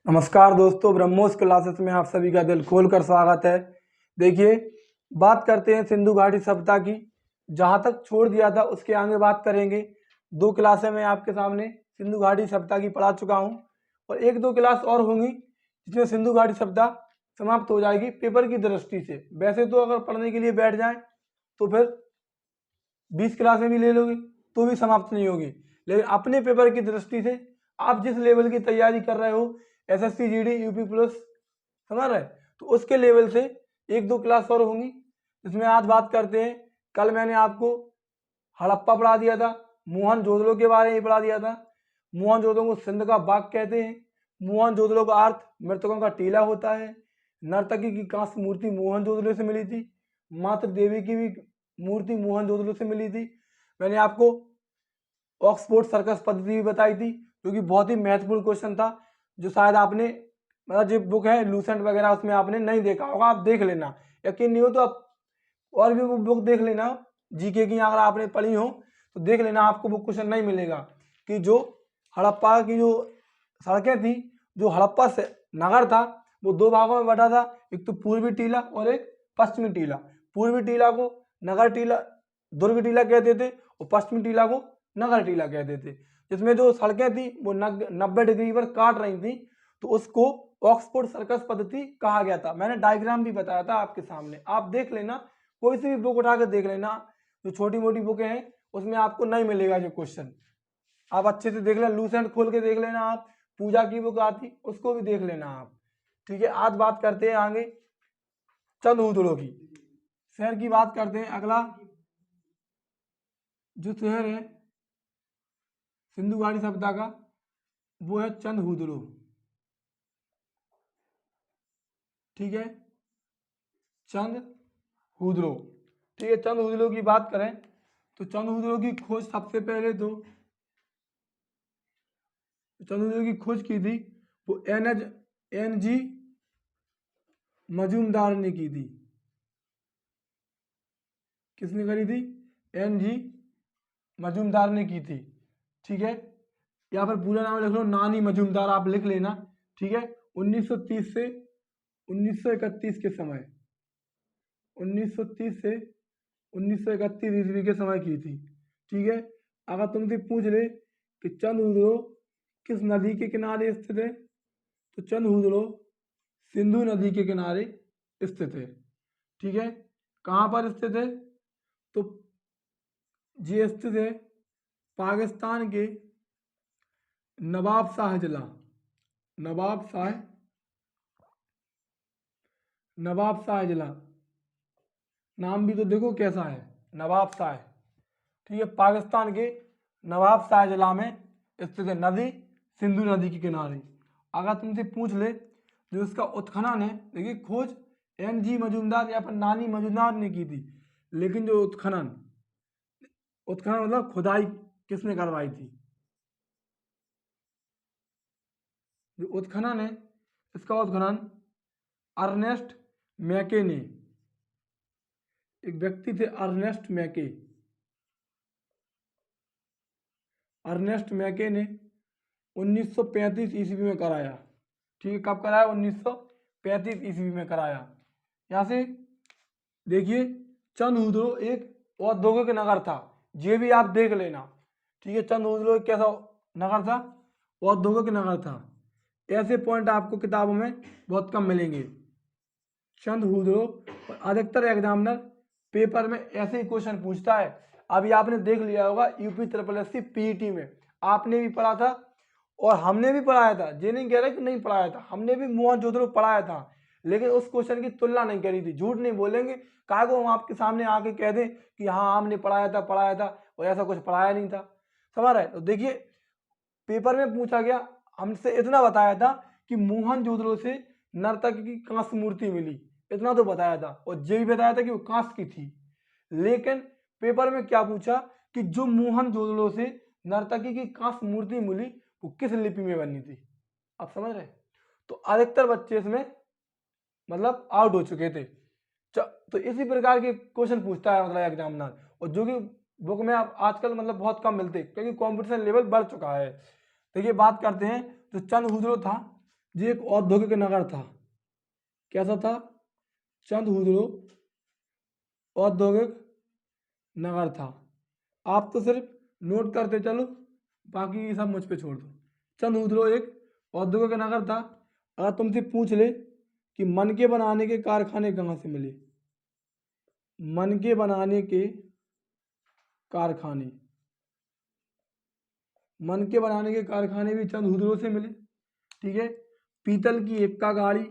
नमस्कार दोस्तों, ब्रह्मोस क्लासेस में आप सभी का दिल खोलकर स्वागत है। देखिए, बात करते हैं सिंधु घाटी सभ्यता की। जहाँ तक छोड़ दिया था उसके आगे बात करेंगे। 2 क्लासें मैं आपके सामने सिंधु घाटी सभ्यता की पढ़ा चुका हूँ और 1-2 क्लास और होंगी जिसमें सिंधु घाटी सभ्यता समाप्त हो जाएगी पेपर की दृष्टि से। वैसे तो अगर पढ़ने के लिए बैठ जाएं तो फिर 20 क्लासें भी ले लोगे तो भी समाप्त नहीं होगी, लेकिन अपने पेपर की दृष्टि से आप जिस लेवल की तैयारी कर रहे हो, एसएससी जीडी यूपी प्लस, समझ रहे, तो उसके लेवल से 1-2 क्लास और होंगी। इसमें आज बात करते हैं। कल मैंने आपको हड़प्पा पढ़ा दिया था, मोहनजोदड़ो के बारे में पढ़ा दिया था। मोहनजोदड़ो को सिंध का बाग कहते हैं। मोहनजोदड़ो का अर्थ मृतकों का टीला होता है। नर्तकी की कांस्य मूर्ति मोहनजोदड़ो से मिली थी। मातृ देवी की भी मूर्ति मोहनजोदड़ो से मिली थी। मैंने आपको ऑक्सफोर्ड सर्कस पद्धति भी बताई थी, जो कि बहुत ही महत्वपूर्ण क्वेश्चन था, जो शायद आपने मतलब जो बुक है लूसेंट वगैरह उसमें आपने नहीं देखा होगा। आप देख लेना, यकीन नहीं हो तो आप और भी बुक देख लेना जीके की, अगर आपने पढ़ी हो तो देख लेना, आपको वो क्वेश्चन नहीं मिलेगा कि जो हड़प्पा की जो सड़कें थी, जो हड़प्पा से नगर था, वो 2 भागों में बटा था। एक तो पूर्वी टीला और एक पश्चिमी टीला। पूर्वी टीला को नगर टीला, दुर्ग टीला कहते थे और पश्चिमी टीला को नगर टीला कहते थे। जिसमें जो सड़कें थी वो 90 डिग्री पर काट रही थी, तो उसको ऑक्सफोर्ड सर्कस पद्धति कहा गया था। मैंने डायग्राम भी बताया था आपके सामने, आप देख लेना, कोई सी भी बुक उठा कर देख लेना। जो छोटी मोटी बुकें हैं उसमें आपको नहीं मिलेगा जो क्वेश्चन, आप अच्छे से देख लेना, लूसेंट खोल के देख लेना। आप पूजा की बुक आती उसको भी देख लेना आप, ठीक है। आज बात करते हैं आगे चंद्रहूदड़ो की, शहर की बात करते हैं। अगला जो शहर है सिंधु घाटी सभ्यता का, वो है चंद्रहूदड़ो, ठीक है, चंद्रहूदड़ो, ठीक है। चंद्रहूदड़ो की बात करें तो चंद्रहूदड़ो की खोज सबसे पहले तो चंद्रहूदड़ो की खोज की थी वो एन जी मजूमदार ने की थी। किसने करी थी? एन.जी. मजूमदार ने की थी, ठीक है। यहाँ पर पूरा नाम लिख लो, नानी मजूमदार आप लिख लेना, ठीक है। 1930 से 1931 के समय, 1930 से 1931 ईस्वी के समय की थी, ठीक है। अगर तुमसे पूछ ले कि चंद्रहूदड़ो किस नदी के किनारे स्थित है, तो चंद्रहूदड़ो सिंधु नदी के किनारे स्थित है, ठीक है। कहाँ पर स्थित है? तो ये स्थित है पाकिस्तान के नवाबशाह जिला, नवाबशाह जिला, नाम भी तो देखो कैसा है, नवाबशाह, ठीक है। पाकिस्तान के नवाबशाह जिला में स्थित है, नदी सिंधु नदी के किनारे। अगर तुमसे पूछ ले जो इसका उत्खनन है, देखिए खोज एन.जी. मजूमदार या फिर नानी मजूमदार ने की थी, लेकिन जो उत्खनन मतलब खुदाई किसने करवाई थी? जो उत्खनन है, इसका उत्खनन अर्नेस्ट मैके ने, एक व्यक्ति थे अर्नेस्ट मैके ने 1935 ईस्वी में कराया, ठीक है। कब कराया? 1935 ईस्वी में कराया। यहाँ से देखिए चंद्रहूदड़ो एक औद्योगिक नगर था, ये भी आप देख लेना, ठीक है। चंद्रहूदड़ो एक कैसा नगर था? औद्योगिक नगर था। ऐसे पॉइंट आपको किताबों में बहुत कम मिलेंगे। चंद्रहूदड़ो, और अधिकतर एग्जामिनर पेपर में ऐसे ही क्वेश्चन पूछता है। अभी आपने देख लिया होगा यूपी SSC पीईटी में आपने भी पढ़ा था और हमने भी पढ़ाया था, ये नहीं कह रहा कि नहीं पढ़ाया था, हमने भी मोहनजोदड़ो पढ़ाया था, लेकिन उस क्वेश्चन की तुलना नहीं करी थी। झूठ नहीं बोलेंगे, काहे को हम आपके सामने आके कह दें कि हाँ हमने पढ़ाया था और ऐसा कुछ पढ़ाया नहीं था, समझ रहे। तो देखिए पेपर में पूछा गया, हमसे इतना बताया था कि मोहनजोदड़ो से नर्तक की कांस्य मूर्ति मिली, इतना तो बताया था, और ये भी बताया था कि वो कांस्य की थी। लेकिन पेपर में क्या पूछा कि जो मोहनजोदड़ो से नर्तकी की कांस्य मूर्ति मिली वो किस लिपि में बनी थी? आप समझ रहे? तो अधिकतर बच्चे इसमें मतलब आउट हो चुके थे। तो इसी प्रकार के क्वेश्चन पूछता है मतलब एग्जामिनर, और जो कि बुक में आप आजकल मतलब बहुत कम मिलते क्योंकि कंपटीशन लेवल बढ़ चुका है। देखिए बात करते हैं जो चंद्रहूदड़ो था, ये एक औद्योगिक नगर था। कैसा था? चंदहुदड़ो औद्योगिक नगर था। आप तो सिर्फ नोट करते चलो, बाकी सब मुझ पे छोड़ दो। चंदहुदड़ो एक औद्योगिक नगर था। अगर तुमसे पूछ ले कि मनके बनाने के कारखाने कहाँ से मिले, मनके बनाने के कारखाने, मनके बनाने के कारखाने भी चंदहुदड़ो से मिले। ठीक है। पीतल की इक्का गाड़ी,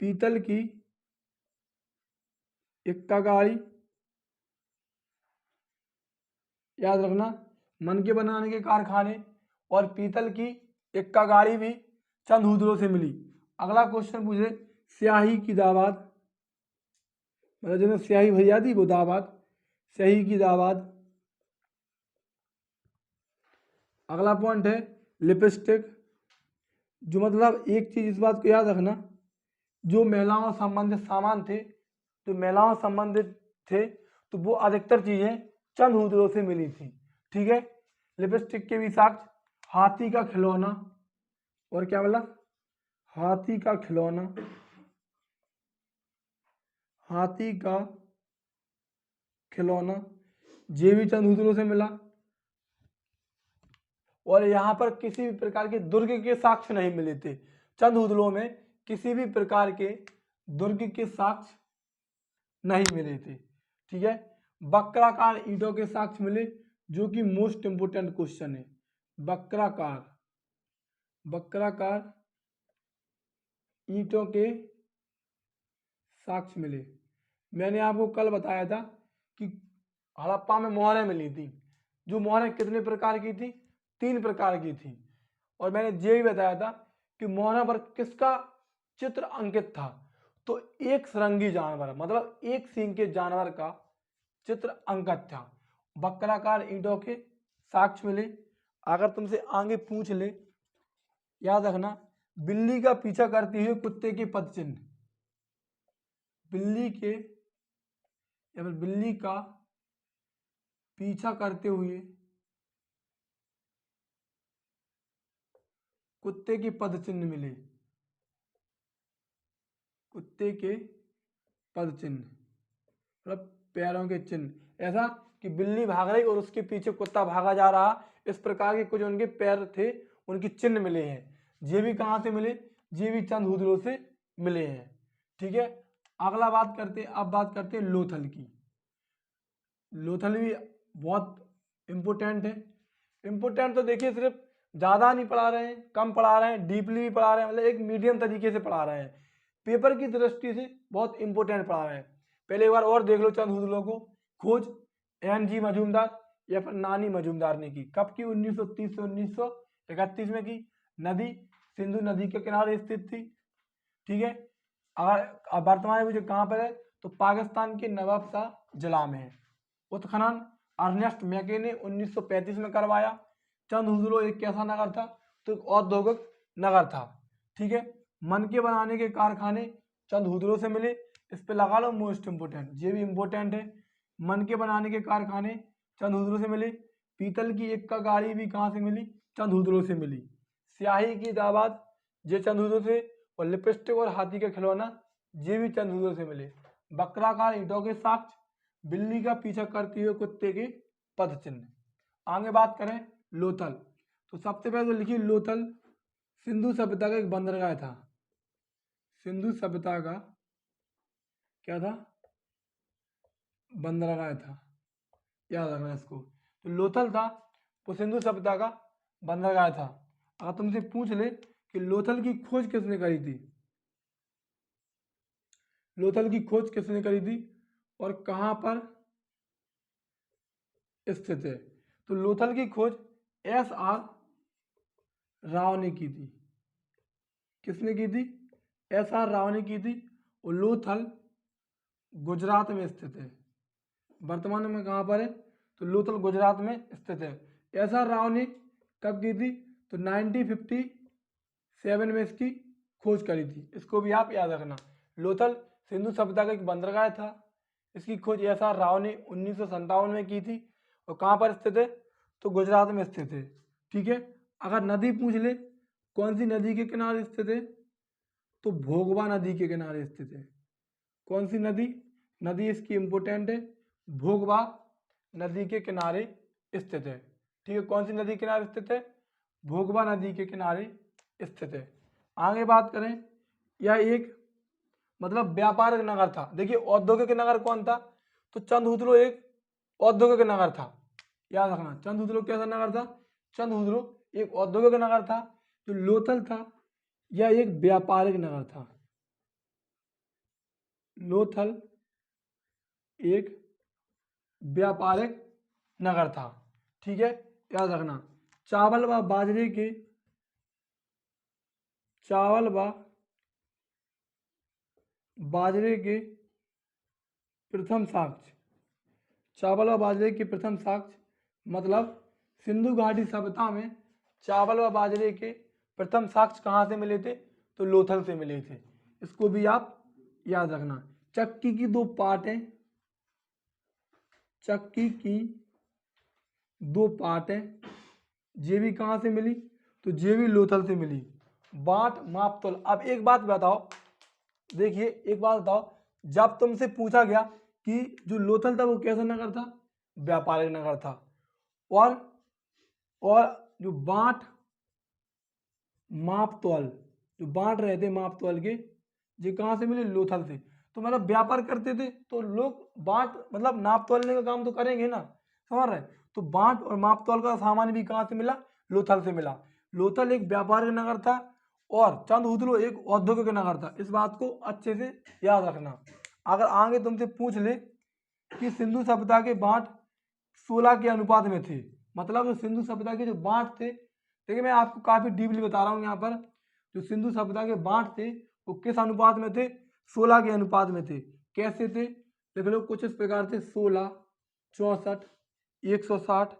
पीतल की इक्का गाड़ी याद रखना, मनके बनाने के कारखाने और पीतल की इक्का गाड़ी भी चंदहुदड़ो से मिली। अगला क्वेश्चन पूछे, स्याही की दावाद, मतलब जिन्हें स्याही भरी जाती वो दावाद, स्याही की दावाद। अगला पॉइंट है लिपस्टिक, जो मतलब एक चीज इस बात को याद रखना, जो महिलाओं संबंधित सामान थे, जो महिलाओं संबंधित थे, तो वो अधिकतर चीजें चंदहुदड़ो से मिली थी। ठीक है। लिपस्टिक के भी साक्ष्य, हाथी का खिलौना, और क्या बोला? हाथी का खिलौना, हाथी का खिलौना, ये भी चंदहुदड़ो से मिला। और यहाँ पर किसी भी प्रकार के दुर्ग के साक्ष्य नहीं मिले थे। चंदहुदड़ो में किसी भी प्रकार के दुर्ग के साक्ष्य नहीं मिले थे। ठीक है। वक्राकार ईंटों के साक्ष्य मिले, जो कि मोस्ट इंपोर्टेंट क्वेश्चन है। वक्राकार, वक्राकार ईंटों के साक्ष्य मिले। मैंने आपको कल बताया था कि हड़प्पा में मोहरें मिली थी। जो मोहरें कितने प्रकार की थी? 3 प्रकार की थी। और मैंने ये भी बताया था कि मोहरों पर किसका चित्र अंकित था? तो एक सरंगी जानवर, मतलब एक सींग के जानवर का चित्र अंकित था। वक्राकार ईंटों के साक्ष्य मिले। अगर तुमसे आगे पूछ ले, याद रखना, बिल्ली का पीछा करते हुए कुत्ते के पदचिन्ह, बिल्ली के या फिर बिल्ली का पीछा करते हुए कुत्ते के पदचिन्ह मिले, कुत्ते के पदचिन्ह मतलब पैरों के चिन्ह। ऐसा कि बिल्ली भाग रही और उसके पीछे कुत्ता भागा जा रहा, इस प्रकार के कुछ उनके पैर थे, उनके चिन्ह मिले हैं। ये भी कहाँ से मिले? ये भी चंदहुदड़ो से मिले हैं। ठीक है। अगला बात करते हैं, अब बात करते हैं लोथल की। लोथल भी बहुत इंपोर्टेंट है। इंपोर्टेंट तो देखिए, सिर्फ ज़्यादा नहीं पढ़ा रहे हैं, कम पढ़ा रहे हैं, डीपली भी पढ़ा रहे हैं, मतलब एक मीडियम तरीके से पढ़ा रहे हैं। पेपर की दृष्टि से बहुत इंपोर्टेंट पढ़ा रहे हैं। पहले एक बार और देख लो चंदहुदड़ो को। खोज NG मजूमदार या फिर नानी मजूमदार ने की। कब की? 1930 से 1931 में की। नदी सिंधु नदी के किनारे स्थित थी। ठीक है। अगर वर्तमान में मुझे कहाँ पर है, तो पाकिस्तान के नवाबशाह जिला में है। उत्खनन अर्नेस्ट मैके ने 1935 में करवाया। चंदहुदड़ो एक कैसा नगर था? तो एक औद्योगिक नगर था। ठीक है। मनके बनाने के कारखाने चंदहुदड़ो से मिले। इस पे लगा लो मोस्ट इंपोर्टेंट, ये भी इंपोर्टेंट है। मनके बनाने के कारखाने चंदहुदड़ो से मिले। पीतल की इक्का गाड़ी भी कहाँ से मिली? चंदहुदड़ो से मिली। स्याही की दावाद ये चंदहुदड़ो से, और लिपस्टिक और हाथी का खिलौना ये भी चंदहुदड़ो से मिले। वक्राकार ईंटों के साक्ष्य, बिल्ली का पीछा करते हुए कुत्ते के पद चिन्ह। आगे बात करें लोथल, तो सबसे पहले तो लिखिए लोथल सिंधु सभ्यता का एक बंदरगाह था। सिंधु सभ्यता का क्या था? बंदरगाह था। याद रखना इसको। तो लोथल था वो सिंधु सभ्यता का बंदरगाह था। अगर तुमसे पूछ ले कि लोथल की खोज किसने करी थी, लोथल की खोज किसने करी थी और कहां पर स्थित है, तो लोथल की खोज SR राव ने की थी। किसने की थी? SR राव ने की थी। और लोथल गुजरात में स्थित है। वर्तमान में कहाँ पर है? तो लोथल गुजरात में स्थित है। SR राव ने कब की थी? तो 1957 में इसकी खोज करी थी। इसको भी आप याद रखना। लोथल सिंधु सभ्यता का एक बंदरगाह था। इसकी खोज SR राव ने 1957 में की थी। और कहाँ पर स्थित है? तो गुजरात में स्थित है। ठीक है। अगर नदी पूछ ले कौन सी नदी के किनारे स्थित है, तो भोगवा नदी के किनारे स्थित है। कौन सी नदी, नदी इसकी इंपोर्टेंट है, भोगवा नदी के किनारे स्थित है। ठीक है, कौन सी नदी के किनारे स्थित है, भोगवा नदी के किनारे स्थित है। आगे बात करें, यह एक मतलब व्यापारिक नगर था। देखिए औद्योगिक नगर कौन था, तो चंदहुदलो एक औद्योगिक नगर था, याद रखना। चंदहुदलो कैसा नगर था, चंदहुदलो एक औद्योगिक नगर था। जो लोथल था यह एक व्यापारिक नगर था। लोथल एक व्यापारिक नगर था। ठीक है, याद रखना। चावल व बाजरे के प्रथम साक्ष्य, चावल व बाजरे के प्रथम साक्ष्य मतलब सिंधु घाटी सभ्यता में चावल व बाजरे के प्रथम साक्ष्य कहाँ से मिले थे, तो लोथल से मिले थे। इसको भी आप याद रखना। चक्की की दो पार्टें, चक्की की दो पार्टें, ये भी कहाँ से मिली, तो ये भी लोथल से मिली। बाट मापतोल। अब एक बात बताओ, देखिए एक बात बताओ, जब तुमसे पूछा गया कि जो लोथल था वो कैसा नगर था, व्यापारिक नगर था, और जो बाट मापतोल, जो बांट रहे थे मापतोल के, ये कहाँ से मिले, लोथल से। तो मतलब व्यापार करते थे तो लोग बांट मतलब नाप तोलने का काम तो करेंगे ना, समझ रहे। तो बांट और माप तोल का सामान भी कहाँ से मिला, लोथल से मिला। लोथल एक व्यापारिक नगर था और चंदहुदलो एक औद्योगिक नगर था। इस बात को अच्छे से याद रखना। अगर आगे तुमसे पूछ ले कि सिंधु सभ्यता के बांट 16 के अनुपात में थे, मतलब जो सिंधु सभ्यता के जो बांट थे, देखिए मैं आपको काफी डीपली बता रहा हूँ यहाँ पर, जो सिंधु सभ्यता के बांट थे वो किस अनुपात में थे, 16 के अनुपात में थे। कैसे थे, देख लो कुछ इस प्रकार थे, 16, 64, 160,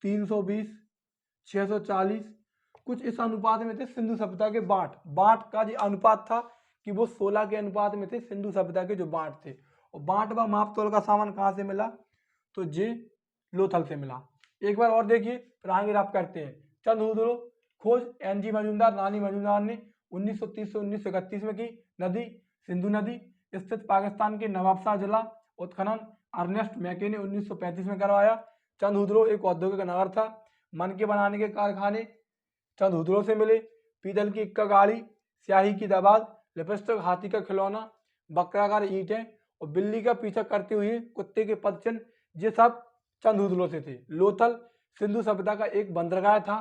320, 640, कुछ इस अनुपात में थे सिंधु सभ्यता के बांट। बांट का जो अनुपात था कि वो 16 के अनुपात में थे सिंधु सभ्यता के जो बांट थे। और बांट व माप तोल का सामान कहाँ से मिला, तो जे लोथल से मिला। एक बार और देखिए फिर आगे आप करते हैं। चंदहुदलो खोज एनजी मजूमदार रानी मजूमदार ने 1930 से 1931 में की। नदी सिंधु नदी स्थित पाकिस्तान के नवाबशाह जिला। उत्खनन अर्नेस्ट मैके ने 1935 में करवाया। चंदहुदलो एक औद्योगिक नगर था। मन के बनाने के कारखाने चंदहुदलो से मिले। पीतल की इक्का गाड़ी, स्याही की दबाद, लिपस्टिक, हाथी का खिलौना, बक्राकार ईंटें और बिल्ली का पीछा करते हुए कुत्ते के पदचिन्ह, ये सब चंदहुदलो से थे। लोथल सिंधु सभ्यता का एक बंदरगाह था।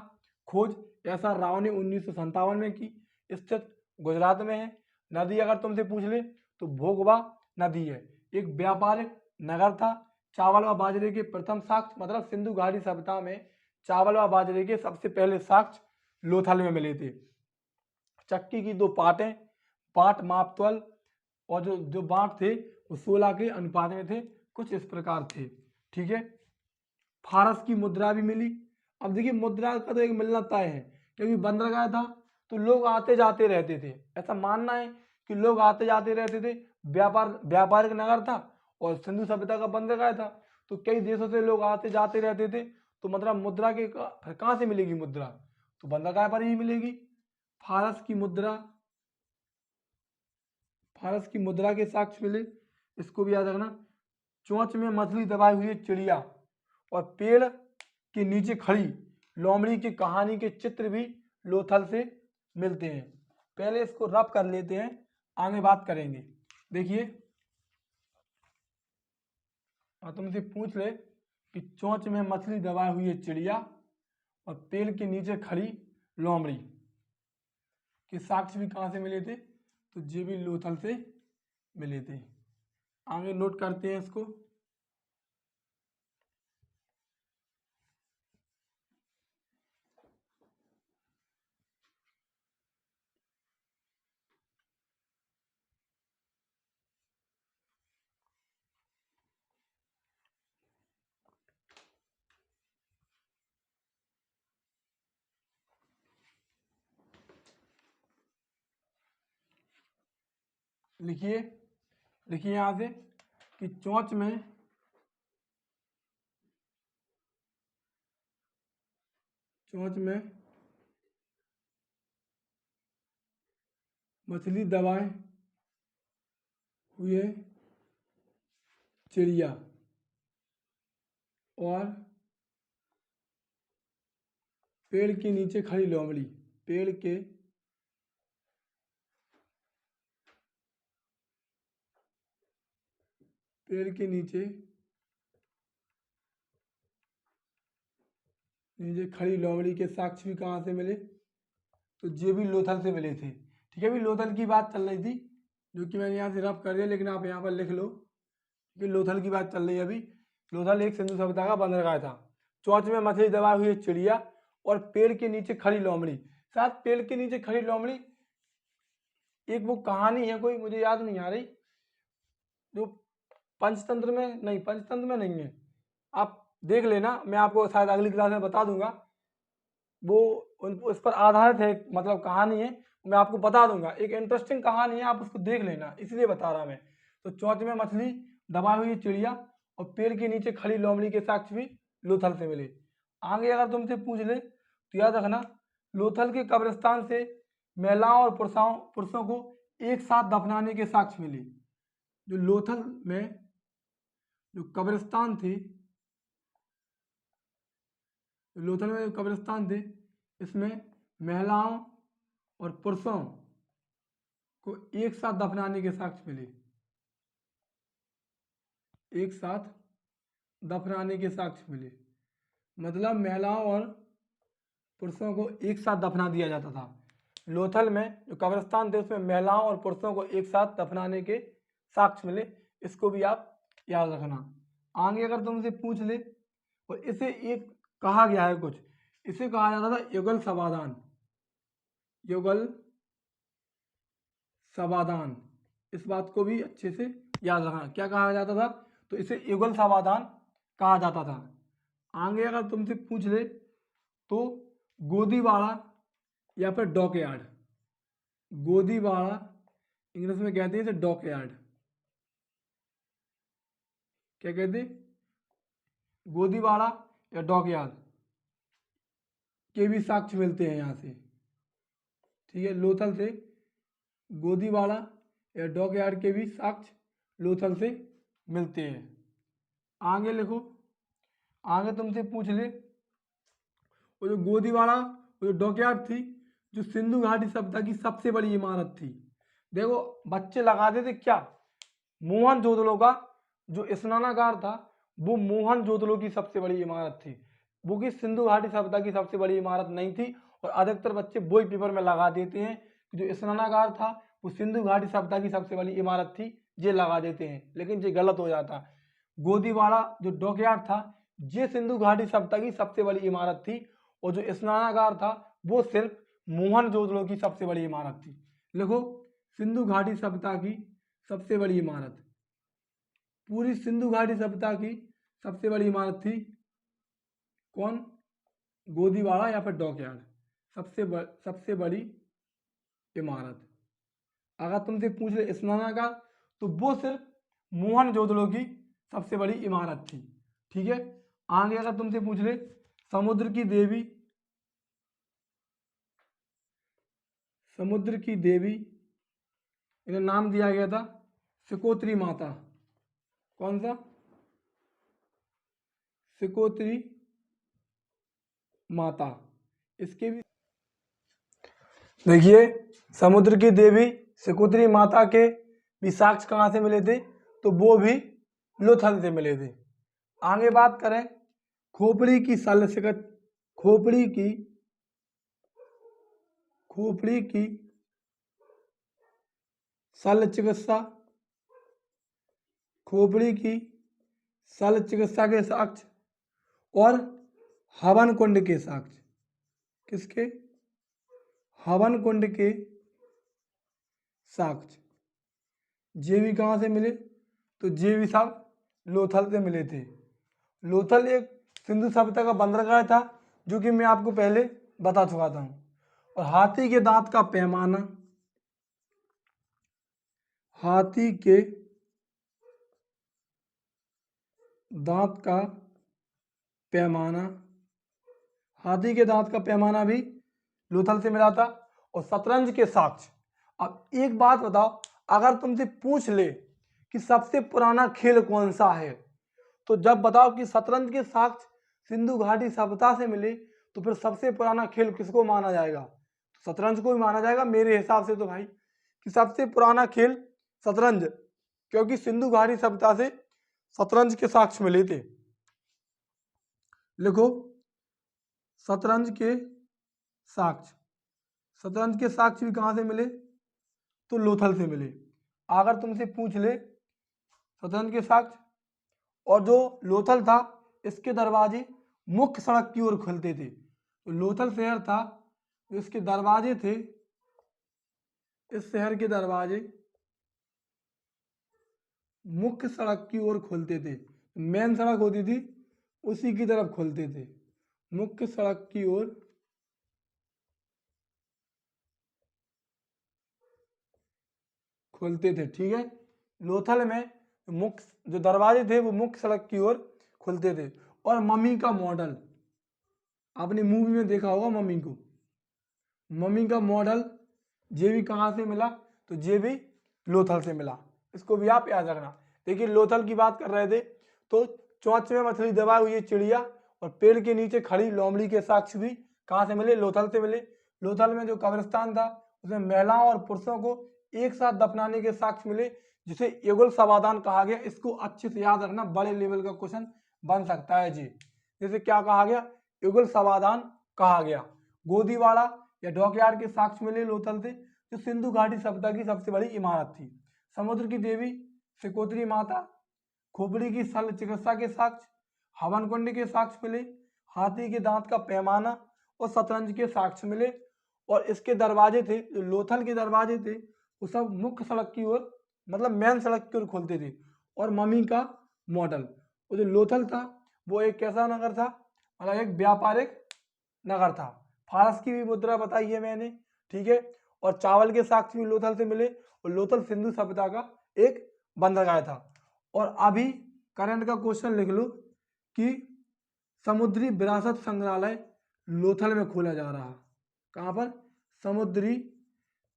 खोज एस आर राव ने 1957 में की। स्थित गुजरात में है। नदी अगर तुमसे पूछ ले तो भोगवा नदी है। एक व्यापारिक नगर था। चावल व बाजरे के प्रथम साक्ष्य मतलब सिंधु घाटी सभ्यता में चावल व बाजरे के सबसे पहले साक्ष्य लोथल में मिले थे। चक्की की दो पाटें, पाट मापतोल और जो जो बांट थे वो 16 के अनुपात में थे। कुछ इस प्रकार थे। ठीक है, फारस की मुद्रा भी मिली। अब देखिए मुद्रा का तो एक मिलना तय है, क्योंकि बंदरगाह था तो लोग आते जाते रहते थे। ऐसा मानना है कि लोग आते जाते रहते थे। व्यापारिक नगर था और सिंधु सभ्यता का बंदरगाह था, तो कई देशों से लोग आते जाते रहते थे। तो मतलब मुद्रा के कहाँ से मिलेगी मुद्रा, तो बंदरगाह पर ही मिलेगी। फारस की मुद्रा, फारस की मुद्रा के साक्ष्य मिले, इसको भी याद रखना। चोंच में मछली दबाई हुई चिड़िया और पेड़ के नीचे खड़ी लोमड़ी की कहानी के चित्र भी लोथल से मिलते हैं। पहले इसको रब कर लेते हैं, आगे बात करेंगे। देखिए तुमसे पूछ ले कि चोंच में मछली दबाई हुई है चिड़िया और पेड़ के नीचे खड़ी लोमड़ी के साक्ष्य भी कहाँ से मिले थे, तो ये भी लोथल से मिले थे। आगे नोट करते हैं इसको। लिखिए, लिखिए यहाँ से कि चोंच में मछली दबाए हुए चिड़िया और पेड़ के नीचे खड़ी लोमड़ी। पेड़ के नीचे खड़ी लोमड़ी के साक्ष्य भी कहाँ से मिले? तो ये भी लोथल से मिले थे। ठीक है, अभी लोथल की बात चल रही थी, जो कि मैंने यहाँ से रफ कर दिया, लेकिन आप यहाँ पर लिख लो कि लोथल की बात चल रही है अभी। लोथल एक सिंधु सभ्यता का बंदरगाह था। चौच में मछली दबाई हुई चिड़िया और पेड़ के नीचे खड़ी लोमड़ी। शायद पेड़ के नीचे खड़ी लोमड़ी एक वो कहानी है, कोई मुझे याद नहीं आ रही, जो पंचतंत्र में नहीं है, आप देख लेना, मैं आपको शायद अगली क्लास में बता दूंगा। वो उस पर आधारित है, मतलब कहानी है, मैं आपको बता दूंगा। एक इंटरेस्टिंग कहानी है, आप उसको देख लेना, इसलिए बता रहा मैं। तो चौथ में मछली दबाई हुई चिड़िया और पेड़ के नीचे खड़ी लोमड़ी के साक्ष्य भी लोथल से मिले। आगे अगर तुमसे पूछ ले तो याद रखना, लोथल के कब्रिस्तान से महिलाओं और पुरुषों को एक साथ दफनाने के साक्ष्य मिले। जो लोथल में जो कब्रिस्तान थे, लोथल में जो कब्रिस्तान थे, इसमें महिलाओं और पुरुषों को एक साथ दफनाने के साक्ष्य मिले। एक साथ दफनाने के साक्ष्य मिले, मतलब महिलाओं और पुरुषों को एक साथ दफना दिया जाता था। लोथल में जो कब्रिस्तान थे उसमें महिलाओं और पुरुषों को एक साथ दफनाने के साक्ष्य मिले। इसको भी आप याद रखना। आगे अगर तुमसे पूछ ले, और इसे एक कहा गया है कुछ, इसे कहा जाता था युगल समाधान। युगल समाधान, इस बात को भी अच्छे से याद रखना। क्या कहा जाता था? तो इसे युगल समाधान कहा जाता था। आगे अगर तुमसे पूछ ले तो गोदीवाड़ा या फिर डॉकयार्ड। गोदीवाड़ा इंग्लिश में कहते हैं इसे डॉकयार्ड। क्या कहते? गोदीवाड़ा या डॉकयार्ड के भी साक्ष्य मिलते हैं यहाँ से। ठीक है, लोथल से गोदीवाड़ा या डॉकयार्ड के भी साक्ष्य लोथल से मिलते हैं। आगे लिखो, आगे तुमसे पूछ ले, वो जो गोदीवाड़ा, वो जो डॉकयार्ड थी, जो सिंधु घाटी सभ्यता की सबसे बड़ी इमारत थी। देखो बच्चे लगाते थे क्या, मोहनजोदड़ो का जो स्नानागार था वो मोहनजोदड़ो की सबसे बड़ी इमारत थी, वो की सिंधु घाटी सभ्यता की सबसे बड़ी इमारत नहीं थी। और अधिकतर बच्चे वही पेपर में लगा देते हैं कि जो स्नानागार था वो सिंधु घाटी सभ्यता की सबसे बड़ी इमारत थी, ये लगा देते हैं, लेकिन ये गलत हो जाता। गोदीवाड़ा जो डॉकयार्ड था ये सिंधु घाटी सभ्यता की सबसे बड़ी इमारत थी, और जो स्नानागार था वो सिर्फ मोहनजोदड़ो की सबसे बड़ी इमारत थी। लिखो, सिंधु घाटी सभ्यता की सबसे बड़ी इमारत, पूरी सिंधु घाटी सभ्यता की सबसे बड़ी इमारत थी कौन? गोदीवाड़ा या फिर डॉकयार्ड, सबसे बड़ी इमारत। अगर तुमसे पूछ ले स्नानागार, तो वो सिर्फ मोहनजोदड़ो की सबसे बड़ी इमारत थी। ठीक है, आगे अगर तुमसे पूछ ले समुद्र की देवी, समुद्र की देवी इन्हें नाम दिया गया था सिकोत्री माता। कौन सा? सिकोत्री माता। इसके भी देखिए, समुद्र की देवी सिकोत्री माता के भी साक्ष्य कहाँ से मिले थे? तो वो भी लोथल से मिले थे। आगे बात करें खोपड़ी की शल्य चिकित्सा, खोपड़ी की शल्य चिकित्सा, खोपड़ी की शल्य चिकित्सा के साक्ष्य और हवन कुंड के साक्ष्य। किसके? हवन कुंड के साक्ष्य। ये भी कहाँ से मिले? तो ये भी सब लोथल से मिले थे। लोथल एक सिंधु सभ्यता का बंदरगाह था, जो कि मैं आपको पहले बता चुका था। और हाथी के दांत का पैमाना, हाथी के दांत का पैमाना, हाथी के दांत का पैमाना भी लोथल से मिला था। और शतरंज के साक्ष्य, अब एक बात बताओ, अगर तुमसे पूछ ले कि सबसे पुराना खेल कौन सा है, तो जब बताओ कि शतरंज के साक्ष्य सिंधु घाटी सभ्यता से मिले, तो फिर सबसे पुराना खेल किसको माना जाएगा? शतरंज को ही माना जाएगा मेरे हिसाब से तो भाई, कि सबसे पुराना खेल शतरंज, क्योंकि सिंधु घाटी सभ्यता से शतरंज के साक्ष्य मिले थे। लिखो शतरंज के साक्ष्य, शतरंज के साक्ष्य भी कहाँ से मिले? तो लोथल से मिले। अगर तुमसे पूछ ले शतरंज के साक्ष्य, और जो लोथल था इसके दरवाजे मुख्य सड़क की ओर खुलते थे, तो लोथल शहर था, इसके दरवाजे थे, इस शहर के दरवाजे मुख्य सड़क की ओर खुलते थे, मेन सड़क होती थी उसी की तरफ खुलते थे, मुख्य सड़क की ओर खुलते थे। ठीक है, लोथल में मुख्य जो दरवाजे थे वो मुख्य सड़क की ओर खुलते थे। और मम्मी का मॉडल, आपने मूवी में देखा होगा मम्मी को, मम्मी का मॉडल ये भी कहाँ से मिला? तो ये भी लोथल से मिला, इसको भी आप याद रखना। देखिए लोथल की बात कर रहे थे, तो चोंच में मछली दबाई हुई चिड़िया और पेड़ के नीचे खड़ी लोमड़ी के साक्ष्य भी कहाँ से मिले? लोथल से मिले। लोथल में जो कब्रिस्तान था उसमें महिलाओं और पुरुषों को एक साथ दफनाने के साक्ष्य मिले, जिसे युगल समाधान कहा गया। इसको अच्छे से याद रखना, बड़े लेवल का क्वेश्चन बन सकता है जी। जैसे क्या कहा गया? युगल समाधान कहा गया। गोदीवाड़ा या डॉकयार्ड के साक्ष्य मिले लोथल से, जो सिंधु घाटी सभ्यता की सबसे बड़ी इमारत थी। समुद्र की देवी सिकोत्री माता, खोपड़ी की शल्य चिकित्सा के साक्ष्य, हवन कुंड के साक्ष्य मिले, हाथी के दांत का पैमाना और शतरंज के साक्ष्य मिले। और इसके दरवाजे थे, जो लोथल के दरवाजे थे, वो सब मुख्य सड़क की ओर, मतलब मेन सड़क की ओर खोलते थे। और मम्मी का मॉडल, वो जो लोथल था वो एक कैसा नगर था? मतलब एक व्यापारिक नगर था। फारस की भी मुद्रा बताई है मैंने, ठीक है। और चावल के साक्ष्य भी लोथल से मिले, और लोथल सिंधु सभ्यता का एक बंदरगाह था। और अभी करंट का क्वेश्चन लिख लो कि समुद्री विरासत संग्रहालय लोथल में खोला जा रहा। कहाँ पर? समुद्री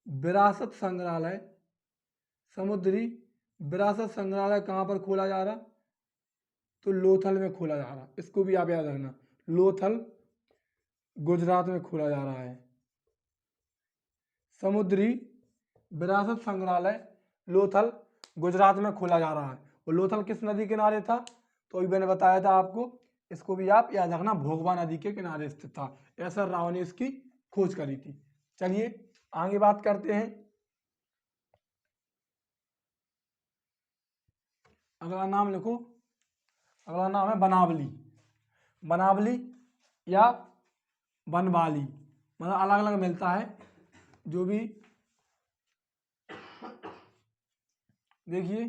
विरासत संग्रहालय, समुद्री विरासत संग्रहालय कहाँ पर खोला जा रहा? तो लोथल में खोला जा रहा। इसको भी आप याद रखना, लोथल गुजरात में खोला जा रहा है। समुद्री विरासत संग्रहालय लोथल गुजरात में खोला जा रहा है। और लोथल किस नदी किनारे था? तो अभी मैंने बताया था आपको, इसको भी आप याद रखना, भोगवा नदी के किनारे स्थित था। एसआर राव ने इसकी खोज करी थी। चलिए आगे बात करते हैं। अगला नाम लिखो, अगला नाम है बनावली। बनावली या बनवाली, मतलब अलग अलग मिलता है, जो भी देखिए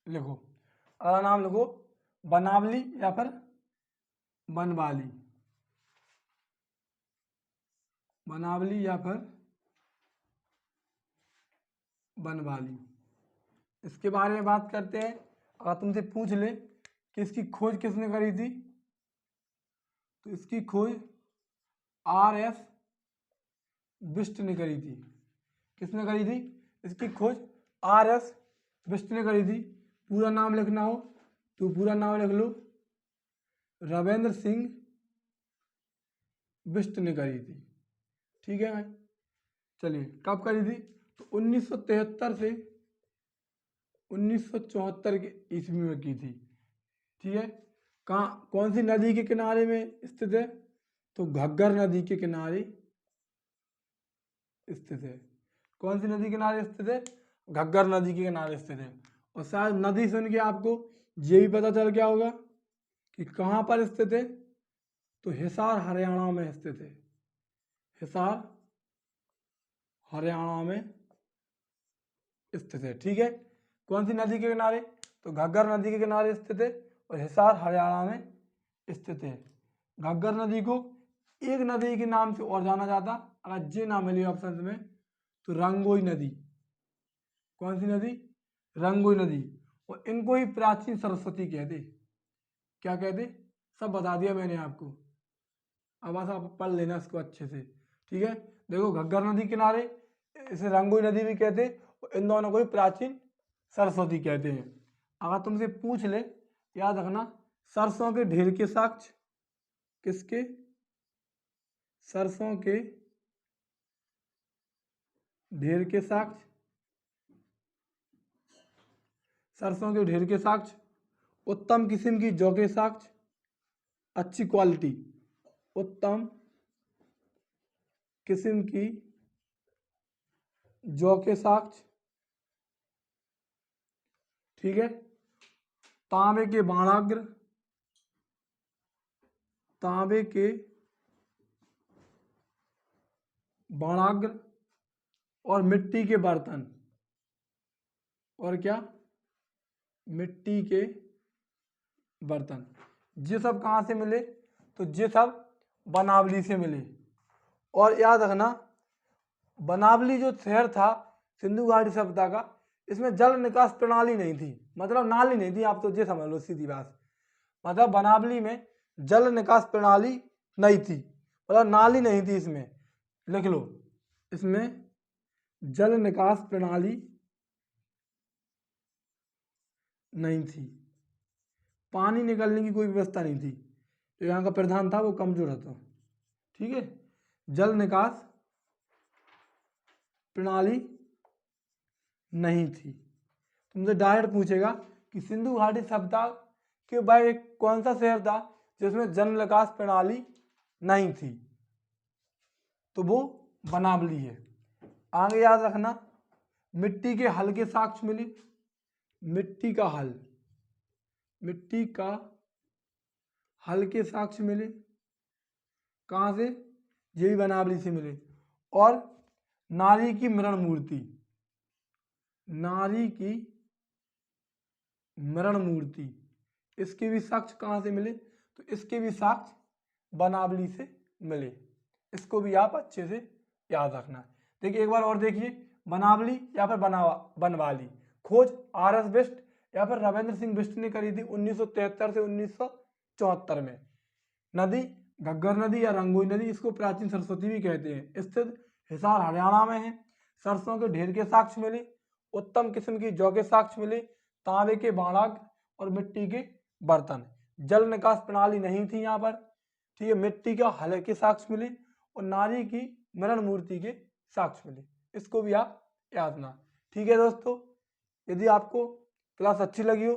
लिखो, अगला नाम लिखो बनावली या फिर बनवाली, बनावली या फिर बनवाली। इसके बारे में बात करते हैं। अगर तुमसे पूछ ले कि इसकी खोज किसने करी थी, तो इसकी खोज आर.एस. बिष्ट ने करी थी। किसने करी थी? इसकी खोज आर.एस. बिष्ट ने करी थी। पूरा नाम लिखना हो तो पूरा नाम लिख लो, रविंद्र सिंह बिष्ट ने करी थी। ठीक है भाई, चलिए कब करी थी? तो 1973 से 1974 के ईस्वी में की थी। ठीक है, कहाँ, कौन सी नदी के किनारे में स्थित है? तो घग्गर नदी के किनारे स्थित है। कौन सी नदी किनारे स्थित है? घग्गर नदी के किनारे स्थित है। और शायद नदी सुन के आपको ये भी पता चल गया होगा कि कहाँ पर स्थित है? तो हिसार हरियाणा में स्थित है। हिसार हरियाणा में स्थित है। ठीक है, कौन सी नदी के किनारे? तो घग्गर नदी के किनारे स्थित है और हिसार हरियाणा में स्थित है। घग्गर नदी को एक नदी के नाम से और जाना जाता, अगर जे ना मिले ऑप्शन में तो रंगोई नदी। कौन सी नदी? रंगोई नदी। और इनको ही प्राचीन सरस्वती कहते। क्या कहते? सब बता दिया मैंने आपको, अब बस आप पढ़ लेना इसको अच्छे से। ठीक है, देखो घग्गर नदी किनारे इसे रंगोई नदी भी कहते, और इन दोनों को ही प्राचीन सरस्वती कहते हैं। अगर तुमसे पूछ ले, याद रखना, सरसों के ढेर के साक्ष्य किसके? सरसों के ढेर के साक्ष्य, सरसों के ढेर के साक्ष्य, उत्तम किस्म की जौ के साक्ष्य, अच्छी क्वालिटी, उत्तम किस्म की जौ के साक्ष्य। ठीक है, तांबे के बाणाग्र, तांबे के बाणाग्र, और मिट्टी के बर्तन। और क्या? मिट्टी के बर्तन। ये सब कहाँ से मिले? तो ये सब बनावली से मिले। और याद रखना, बनावली जो शहर था सिंधु घाटी सभ्यता का, इसमें जल निकास प्रणाली नहीं थी, मतलब नाली नहीं थी। आप तो ये समझ लो सीधी बात, मतलब बनावली में जल निकास प्रणाली नहीं थी, मतलब नाली नहीं थी इसमें। लिख लो, इसमें जल निकास प्रणाली नहीं थी, पानी निकलने की कोई व्यवस्था नहीं थी। तो यहाँ का प्रधान था वो कमजोर था। ठीक है, जल निकास प्रणाली नहीं थी। तुमसे डायरेक्ट पूछेगा कि सिंधु घाटी सभ्यता के भाई कौन सा शहर था जिसमें जल निकास प्रणाली नहीं थी, तो वो बनावली है। आगे याद रखना, मिट्टी के हल के साक्ष्य मिले। मिट्टी का हल, मिट्टी का हल के साक्ष्य मिले कहाँ से? ये भी बनावली से मिले। और नारी की मरण मूर्ति, नारी की मरण मूर्ति, इसके भी साक्ष्य कहाँ से मिले? तो इसके भी साक्ष्य बनावली से मिले। इसको भी आप अच्छे से याद रखना। देखिए एक बार और देखिए, बनावली या फिर बनवाली, खोज RS बिष्ट या फिर रविंद्र सिंह बिष्ट ने करी थी 1973 से 1974 में। नदी घग्गर नदी या रंगोई नदी, इसको प्राचीन सरस्वती भी कहते हैं, स्थित हिसार हरियाणा में है। सरसों के ढेर के साक्ष्य मिले, उत्तम किस्म की जौ के साक्ष्य मिले, तांबे के बाणाग्र और मिट्टी के बर्तन। जल निकास प्रणाली नहीं थी यहाँ पर। ठीक है, मिट्टी का हल के साक्ष्य मिले और नारी की मरण मूर्ति के साक्ष्य मिले। इसको भी आप याद रखना। ठीक है दोस्तों, यदि आपको क्लास अच्छी लगी हो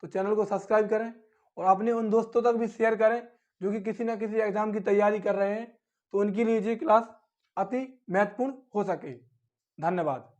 तो चैनल को सब्सक्राइब करें और अपने उन दोस्तों तक भी शेयर करें जो कि किसी न किसी एग्जाम की तैयारी कर रहे हैं, तो उनके लिए ये क्लास अति महत्वपूर्ण हो सके। धन्यवाद।